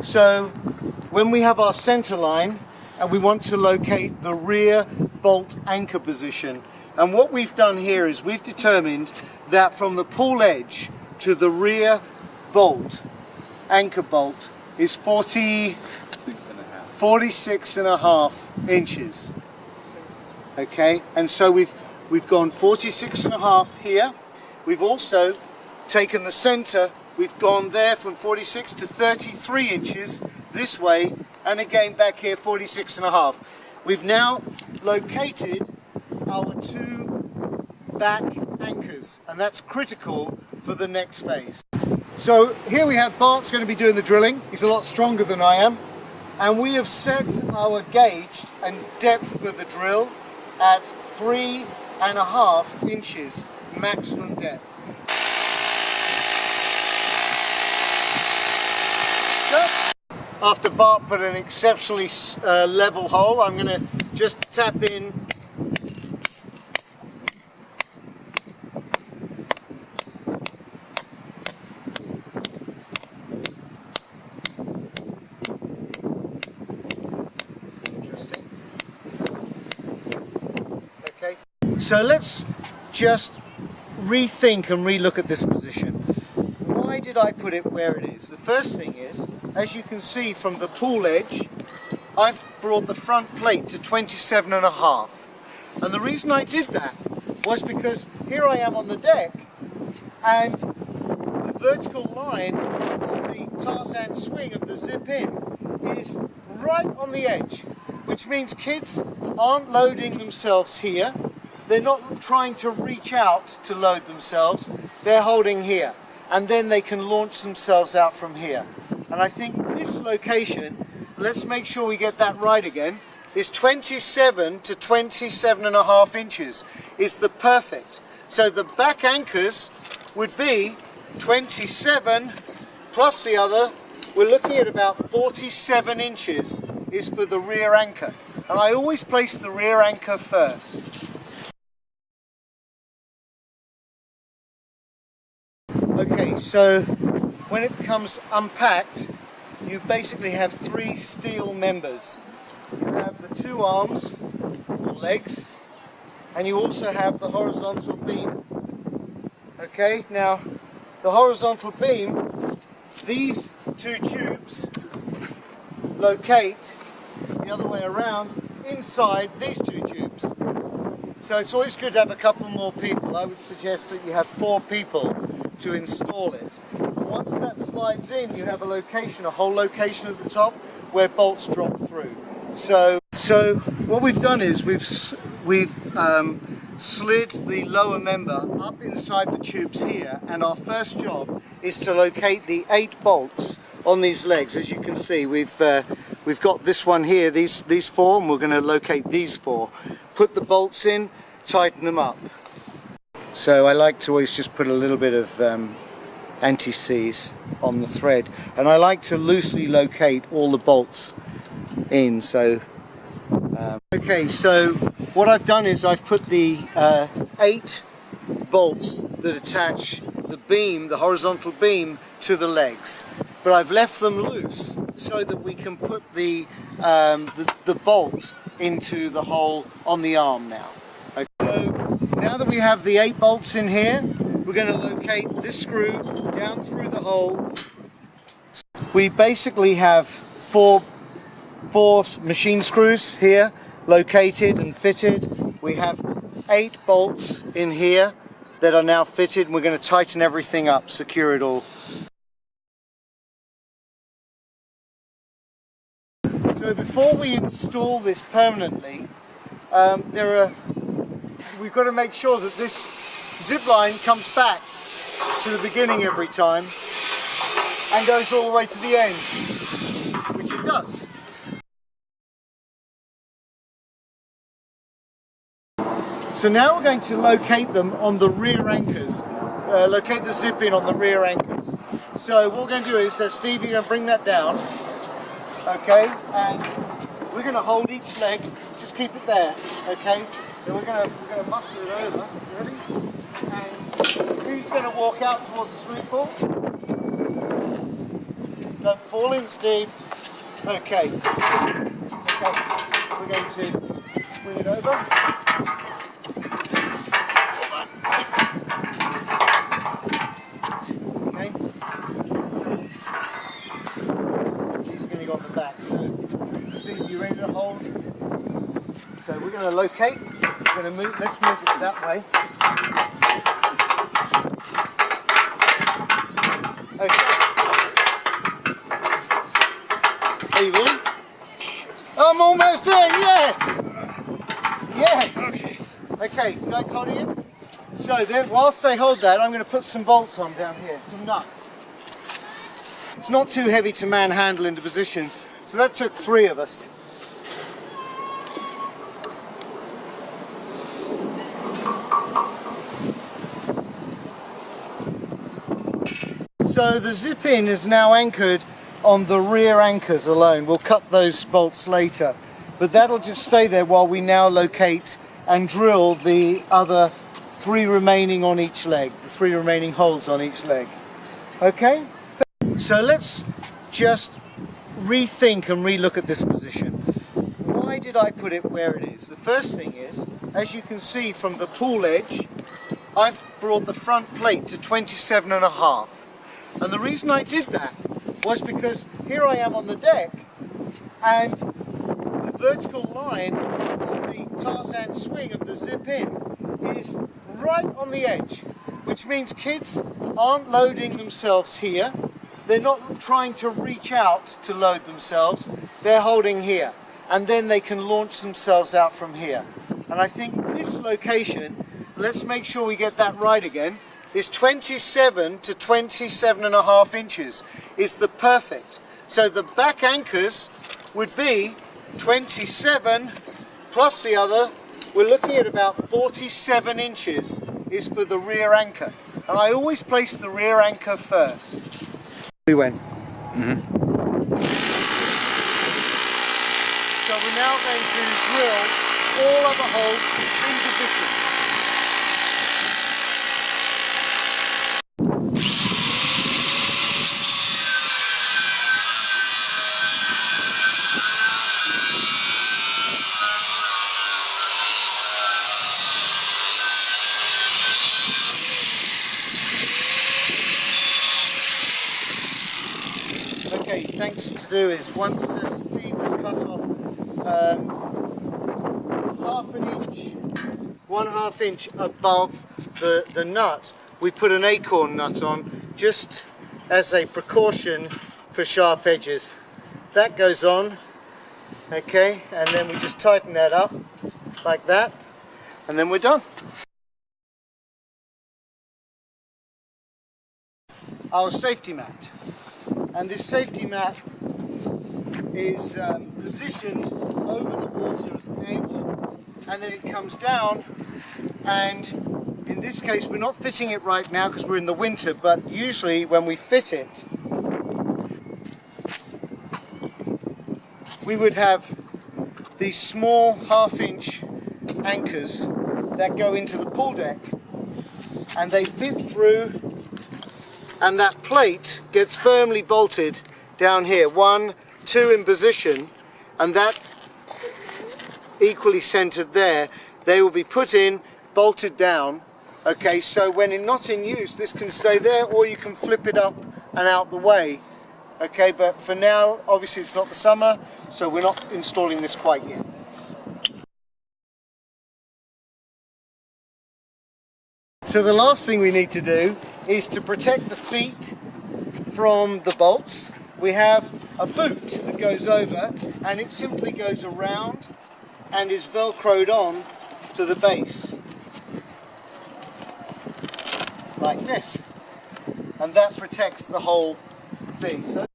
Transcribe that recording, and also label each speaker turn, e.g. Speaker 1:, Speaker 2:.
Speaker 1: So when we have our center line and we want to locate the rear bolt anchor position, and what we've done here is we've determined that from the pull edge to the rear bolt, anchor bolt, is 46.5 inches. Okay, and so we've gone 46.5 here. We've also taken the center, we've gone there from 46 to 33 inches this way, and again back here 46.5. We've now located our two back anchors, and that's critical for the next phase. So here we have Bart's going to be doing the drilling. He's a lot stronger than I am, and we have set our gauge and depth for the drill at 3.5 inches maximum depth. After Bart put an exceptionally level hole, I'm going to just tap in So let's just rethink and relook at this position. Why did I put it where it is? The first thing is, as you can see from the pull edge, I've brought the front plate to 27.5. And the reason I did that was because here I am on the deck, and the vertical line of the Tarzan swing of the zip in is right on the edge, which means kids aren't loading themselves here. They're not trying to reach out to load themselves, they're holding here, and then they can launch themselves out from here. And I think this location, let's make sure we get that right again, is 27 to 27.5 inches is the perfect. So the back anchors would be 27 plus the other, we're looking at about 47 inches is for the rear anchor. And I always place the rear anchor first. Okay, so when it becomes unpacked, you basically have three steel members. You have the two arms, or legs, and you also have the horizontal beam. Okay, now the horizontal beam, these two tubes locate the other way around inside these two tubes. So it's always good to have a couple more people. I would suggest that you have 4 people to install it. And once that slides in, you have a location, a whole location at the top where bolts drop through. So what we've done is we've slid the lower member up inside the tubes here, and our first job is to locate the 8 bolts on these legs. As you can see, we've got this one here, these 4, and we're going to locate these 4. Put the bolts in, tighten them up. So I like to always just put a little bit of anti-seize on the thread, and I like to loosely locate all the bolts in. So okay, so what I've done is I've put the 8 bolts that attach the beam, the horizontal beam, to the legs, but I've left them loose so that we can put the bolt into the hole on the arm now. Okay. So now that we have the 8 bolts in here, we're going to locate this screw down through the hole. We basically have 4 machine screws here located and fitted. We have 8 bolts in here that are now fitted, and we're going to tighten everything up, secure it all. So before we install this permanently, we've got to make sure that this zip line comes back to the beginning every time and goes all the way to the end, which it does. So now we're going to locate them on the rear anchors, locate the zip in on the rear anchors. So what we're going to do is, Steve, you're going to bring that down, okay, and we're going to hold each leg, just keep it there, okay. Then we're going to muscle it over. You ready? And Steve's going to walk out towards the swimming pool. Don't fall in, Steve. Okay. Okay. We're going to bring it over. Okay. He's going to go on the back. So, Steve, you ready to hold? So we're going to locate. We're going to move. Let's move it that way. Okay. Are you in? I'm almost in, yes! Yes! Okay, you guys holding it? So then, whilst they hold that, I'm going to put some bolts on down here, some nuts. It's not too heavy to manhandle into position, so that took 3 of us. So the zip in is now anchored on the rear anchors alone. We'll cut those bolts later, but that'll just stay there while we now locate and drill the other 3 remaining on each leg, the 3 remaining holes on each leg. Okay? So let's just rethink and relook at this position. Why did I put it where it is? The first thing is, as you can see from the pool edge, I've brought the front plate to 27.5. And the reason I did that was because here I am on the deck and the vertical line of the Tarzan swing of the zip in is right on the edge, which means kids aren't loading themselves here. They're not trying to reach out to load themselves. They're holding here, and then they can launch themselves out from here. And I think this location, let's make sure we get that right again, is 27 to 27.5 inches is the perfect. So the back anchors would be 27 plus the other. We're looking at about 47 inches is for the rear anchor. And I always place the rear anchor first. We went. So we're now going to drill all other holes in position. Okay, thanks to do is once Steve has cut off 1/2 inch above the nut, we put an acorn nut on just as a precaution for sharp edges. That goes on, okay, and then we just tighten that up like that, and then we're done. Our safety mat. And this safety mat is positioned over the water's edge, and then it comes down, and in this case we're not fitting it right now because we're in the winter, but usually when we fit it we would have these small 1/2 inch anchors that go into the pool deck, and they fit through, and that plate gets firmly bolted down here, 1, 2 in position, and that equally centered there. They will be put in, bolted down. Okay, so when not in use, this can stay there, or you can flip it up and out the way. Okay, but for now, obviously it's not the summer, so we're not installing this quite yet. So the last thing we need to do is to protect the feet from the bolts. We have a boot that goes over, and it simply goes around and is velcroed on to the base like this, and that protects the whole thing. So